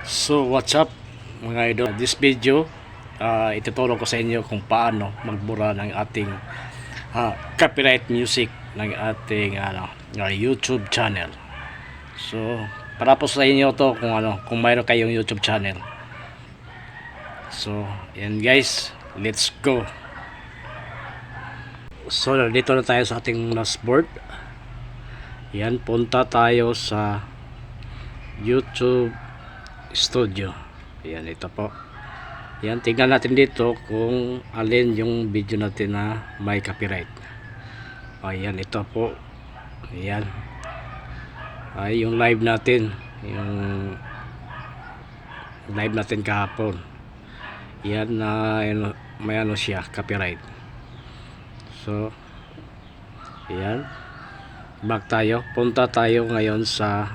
So what's up mga idol, this video ituturo ko sa inyo kung paano magbura ng ating copyright music ng ating YouTube channel. So para po sa inyo to kung mayroon kayong YouTube channel. So yan guys, let's go. So dito na tayo sa ating dashboard. Yan, punta tayo sa YouTube Studio. Ayan, ito po. Ayan, tingnan natin dito kung alin yung video natin na may copyright. Ayan, ito po. Ayan. Ay, yung live natin. Yung live natin kahapon. Ayan, may ano siya, copyright. So, ayan. Back tayo. Punta tayo ngayon sa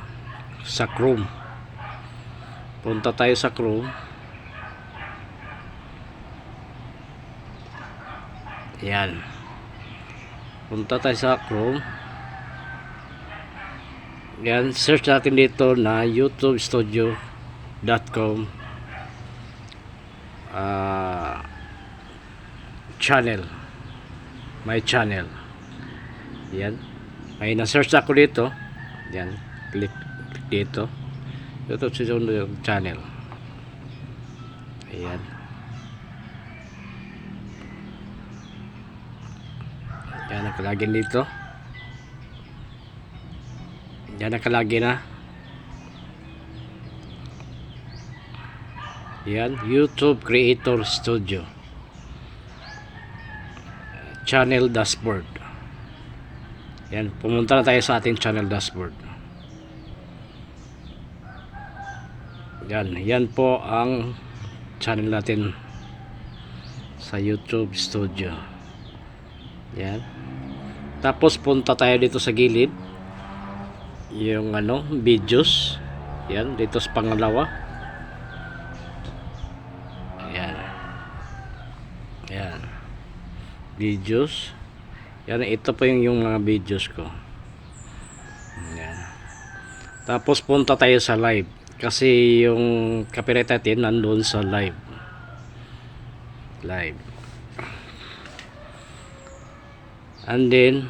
Chrome. Punta tayo sa Chrome. Ayan. Punta tayo sa Chrome. Ayan. Search natin dito na youtubestudio.com channel. My channel. Ayan. May na-search ako dito. Ayan. Click dito. YouTube Studio channel. Ayan. Ayan, nakalagin dito. Ayan, nakalagin na. Ayan, YouTube Creator Studio channel dashboard. Ayan, pumunta na tayo sa ating channel dashboard. Yan po ang channel natin sa YouTube Studio. Yan. Tapos punta tayo dito sa gilid. Yung videos. Yan, dito sa pangalawa. Yan. Yan. Videos. Yan, ito po yung mga videos ko. Yan. Tapos punta tayo sa live. Kasi yung copyright natin nandun sa live. And then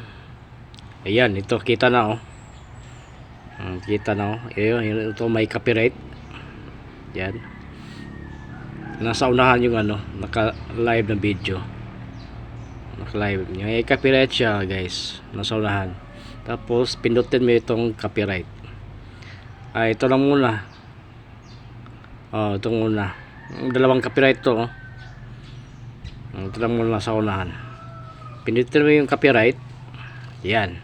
ayan, ito kita na kita na ito may copyright. Yan. Nasa unahan yung naka live na video. Naka live. May copyright siya guys. Nasa unahan. Tapos pindutin mo itong copyright. Ito lang muna. Ito muna. Dalawang copyright to. Ito lang muna sa unahan. Pindutin mo yung copyright. Yan.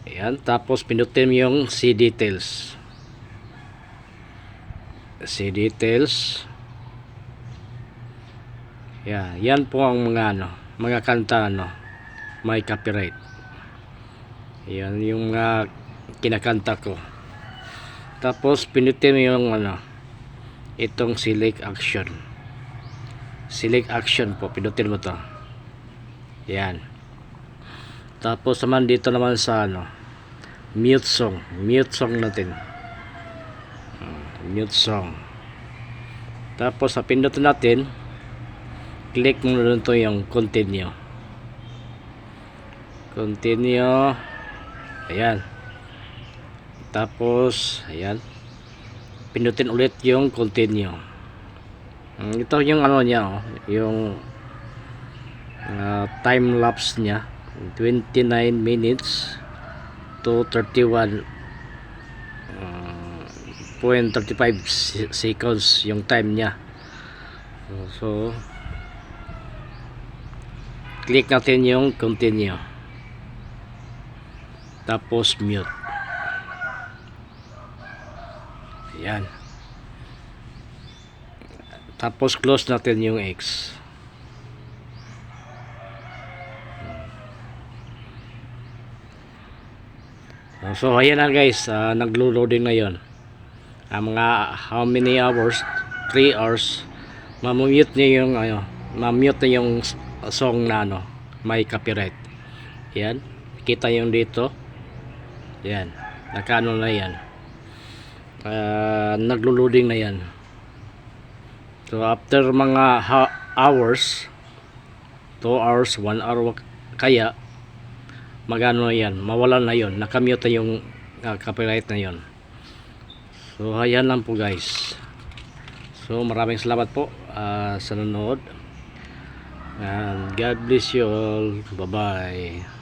Yan. Tapos pindutin mo yung see details. See details. Yan. Yan po ang mga kanta may copyright. Yan yung mga kinakanta ko. Tapos pinutin mo yung itong select action. Select action po, pinutin mo to. Yan. Tapos naman dito naman sa mute song. Mute song natin. Mute song. Tapos sa pinutin natin, click mo na to yung continue. Continue. Ayan. Tapos ayan, pinutin ulit yung continue. Ito yung niya yung time lapse niya, 29 minutes to 31.35 seconds yung time niya. So click natin yung continue, tapos mute. Yan. Tapos close natin yung X. So ayan na guys, naglo-loading ngayon. Mga how many hours? 3 hours. Ma-mute niya yung ma-mute na yung song na may copyright. Yan. Kita yung dito. Yan. Nakano na yan. naglo-loading na yan. So after mga hours, 2 hours, 1 hour kaya, magano na yan, mawalan na yon, nakamute na yung copyright na yon. So ayan lang po guys. So maraming salamat po sa nanonood, and God bless you all. Bye bye.